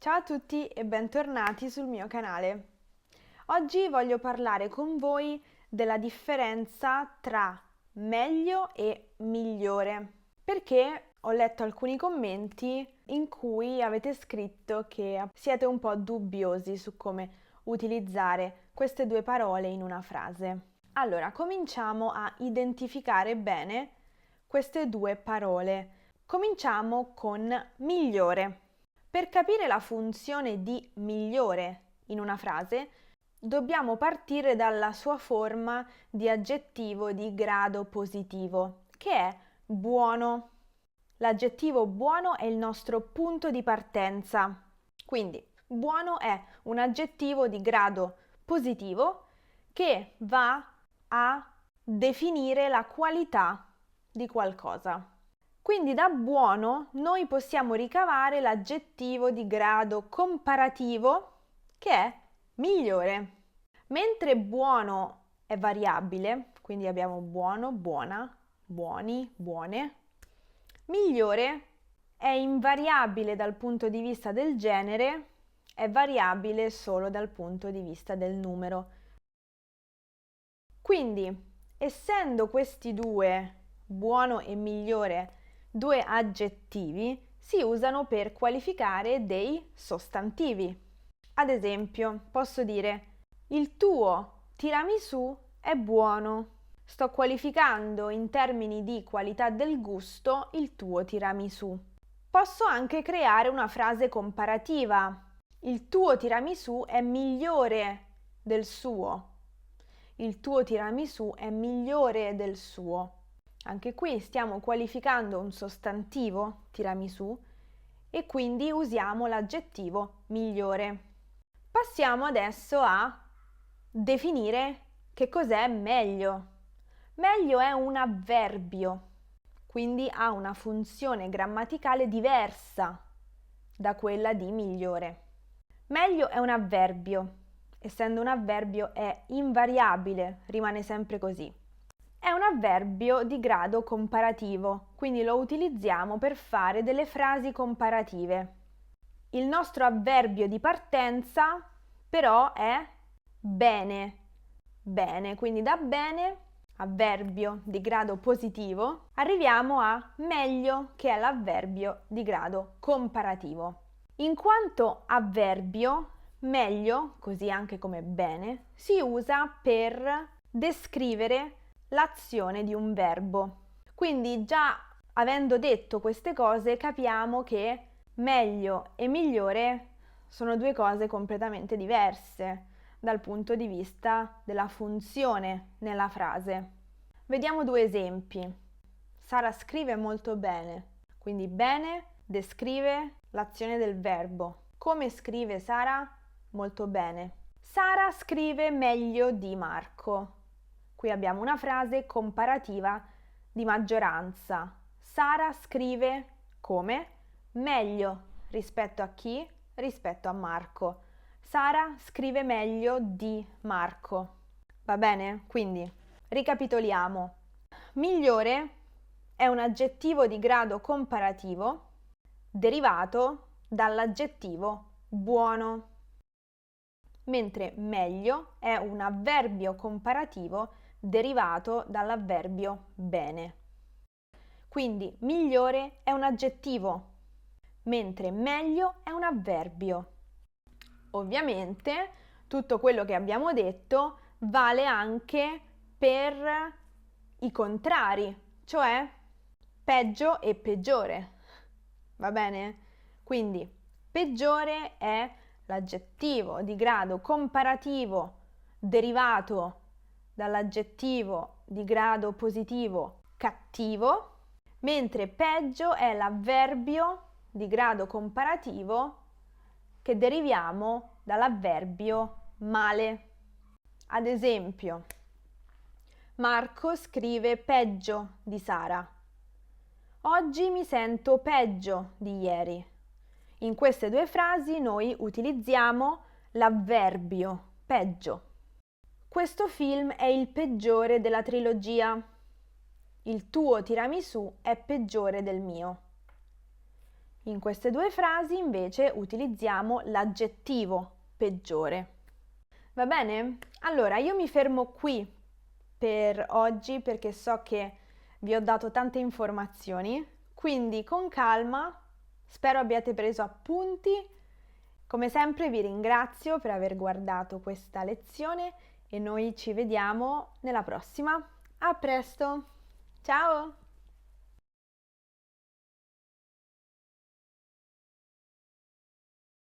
Ciao a tutti e bentornati sul mio canale. Oggi voglio parlare con voi della differenza tra meglio e migliore, perché ho letto alcuni commenti in cui avete scritto che siete un po' dubbiosi su come utilizzare queste due parole in una frase. Allora, cominciamo a identificare bene queste due parole. Cominciamo con migliore. Per capire la funzione di migliore in una frase, dobbiamo partire dalla sua forma di aggettivo di grado positivo, che è buono. L'aggettivo buono è il nostro punto di partenza. Quindi, buono è un aggettivo di grado positivo che va a definire la qualità di qualcosa. Quindi da buono noi possiamo ricavare l'aggettivo di grado comparativo che è migliore. Mentre buono è variabile, quindi abbiamo buono, buona, buoni, buone, migliore è invariabile dal punto di vista del genere, è variabile solo dal punto di vista del numero. Quindi, essendo questi due, buono e migliore, due aggettivi, si usano per qualificare dei sostantivi. Ad esempio, posso dire: il tuo tiramisù è buono. Sto qualificando in termini di qualità del gusto il tuo tiramisù. Posso anche creare una frase comparativa. Il tuo tiramisù è migliore del suo. Il tuo tiramisù è migliore del suo. Anche qui stiamo qualificando un sostantivo, tiramisù, e quindi usiamo l'aggettivo migliore. Passiamo adesso a definire che cos'è meglio. Meglio è un avverbio, quindi ha una funzione grammaticale diversa da quella di migliore. Meglio è un avverbio, essendo un avverbio è invariabile, rimane sempre così. È un avverbio di grado comparativo, quindi lo utilizziamo per fare delle frasi comparative. Il nostro avverbio di partenza però è bene. Bene, quindi da bene, avverbio di grado positivo, arriviamo a meglio, che è l'avverbio di grado comparativo. In quanto avverbio, meglio, così anche come bene, si usa per descrivere l'azione di un verbo. Quindi già avendo detto queste cose capiamo che meglio e migliore sono due cose completamente diverse dal punto di vista della funzione nella frase. Vediamo due esempi. Sara scrive molto bene, quindi bene descrive l'azione del verbo. Come scrive Sara? Molto bene. Sara scrive meglio di Marco. Qui abbiamo una frase comparativa di maggioranza. Sara scrive come? Meglio rispetto a chi? Rispetto a Marco. Sara scrive meglio di Marco. Va bene? Quindi ricapitoliamo. Migliore è un aggettivo di grado comparativo derivato dall'aggettivo buono, mentre meglio è un avverbio comparativo derivato dall'avverbio bene. Quindi migliore è un aggettivo, mentre meglio è un avverbio. Ovviamente tutto quello che abbiamo detto vale anche per i contrari, cioè peggio e peggiore. Va bene? Quindi peggiore è l'aggettivo di grado comparativo derivato dall'aggettivo di grado positivo cattivo, mentre peggio è l'avverbio di grado comparativo che deriviamo dall'avverbio male. Ad esempio, Marco scrive peggio di Sara. Oggi mi sento peggio di ieri. In queste due frasi noi utilizziamo l'avverbio peggio. Questo film è il peggiore della trilogia. Il tuo tiramisù è peggiore del mio. In queste due frasi invece utilizziamo l'aggettivo peggiore. Va bene? Allora io mi fermo qui per oggi perché so che vi ho dato tante informazioni, quindi con calma, spero abbiate preso appunti. Come sempre vi ringrazio per aver guardato questa lezione e noi ci vediamo nella prossima. A presto! Ciao!